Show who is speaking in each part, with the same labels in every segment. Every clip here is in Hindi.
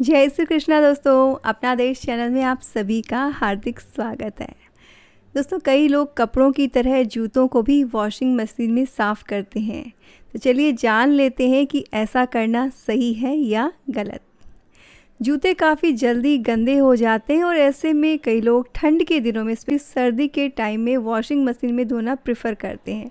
Speaker 1: जय श्री कृष्णा दोस्तों, अपना देश चैनल में आप सभी का हार्दिक स्वागत है। दोस्तों, कई लोग कपड़ों की तरह जूतों को भी वॉशिंग मशीन में साफ़ करते हैं। तो चलिए जान लेते हैं कि ऐसा करना सही है या गलत। जूते काफ़ी जल्दी गंदे हो जाते हैं और ऐसे में कई लोग ठंड के दिनों में, स्पेशली सर्दी के टाइम में, वॉशिंग मशीन में धोना प्रेफर करते हैं।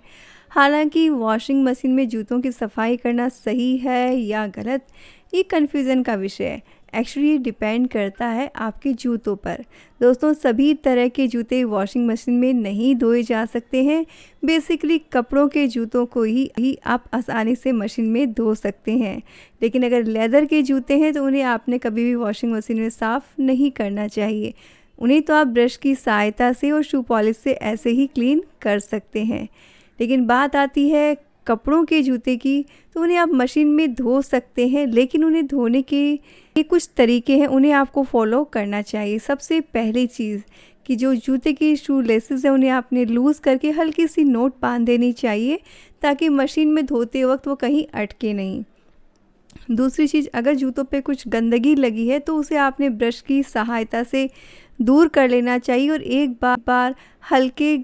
Speaker 1: हालांकि वॉशिंग मशीन में जूतों की सफाई करना सही है या गलत, ये कन्फ्यूज़न का विषय है। एक्चुअली ये डिपेंड करता है आपके जूतों पर। दोस्तों, सभी तरह के जूते वॉशिंग मशीन में नहीं धोए जा सकते हैं। बेसिकली कपड़ों के जूतों को ही आप आसानी से मशीन में धो सकते हैं, लेकिन अगर लेदर के जूते हैं तो उन्हें आपने कभी भी वॉशिंग मशीन में साफ़ नहीं करना चाहिए। उन्हें तो आप ब्रश की सहायता से और शू पॉलिश से ऐसे ही क्लीन कर सकते हैं। लेकिन बात आती है कपड़ों के जूते की, तो उन्हें आप मशीन में धो सकते हैं, लेकिन उन्हें धोने के ये कुछ तरीके हैं, उन्हें आपको फॉलो करना चाहिए। सबसे पहली चीज़ कि जो जूते की शू लेसेस हैं उन्हें आपने लूज़ करके हल्की सी नोट बांध देनी चाहिए, ताकि मशीन में धोते वक्त वो कहीं अटके नहीं। दूसरी चीज़, अगर जूतों पे कुछ गंदगी लगी है तो उसे आपने ब्रश की सहायता से दूर कर लेना चाहिए और एक बार हल्के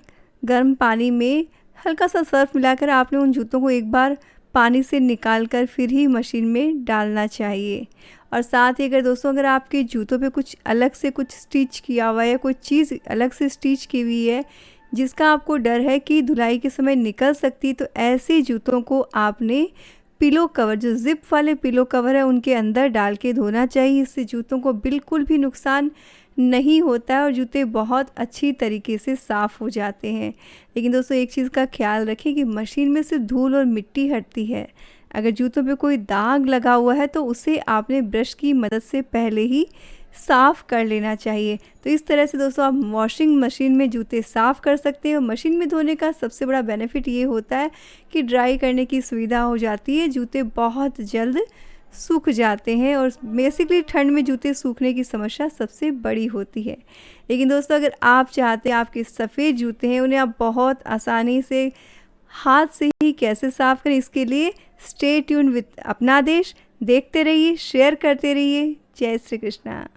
Speaker 1: गर्म पानी में हल्का सा सर्फ मिलाकर आपने उन जूतों को एक बार पानी से निकाल कर फिर ही मशीन में डालना चाहिए। और साथ ही अगर आपके जूतों पे कुछ अलग से कुछ स्टिच किया हुआ है या कोई चीज़ अलग से स्टिच की हुई है जिसका आपको डर है कि धुलाई के समय निकल सकती, तो ऐसे जूतों को आपने पिलो कवर, जो ज़िप वाले पिलो कवर है, उनके अंदर डाल के धोना चाहिए। इससे जूतों को बिल्कुल भी नुकसान नहीं होता है और जूते बहुत अच्छी तरीके से साफ़ हो जाते हैं। लेकिन दोस्तों, एक चीज़ का ख्याल रखें कि मशीन में से धूल और मिट्टी हटती है। अगर जूतों पे कोई दाग लगा हुआ है तो उसे आपने ब्रश की मदद से पहले ही साफ़ कर लेना चाहिए। तो इस तरह से दोस्तों आप वॉशिंग मशीन में जूते साफ़ कर सकते हैं। और मशीन में धोने का सबसे बड़ा बेनिफिट ये होता है कि ड्राई करने की सुविधा हो जाती है, जूते बहुत जल्द सूख जाते हैं और बेसिकली ठंड में जूते सूखने की समस्या सबसे बड़ी होती है। लेकिन दोस्तों, अगर आप चाहते हैं आपके सफ़ेद जूते हैं उन्हें आप बहुत आसानी से हाथ से ही कैसे साफ़ करें, इसके लिए स्टे ट्यून विद अपना देश। देखते रहिए, शेयर करते रहिए। जय श्री कृष्णा।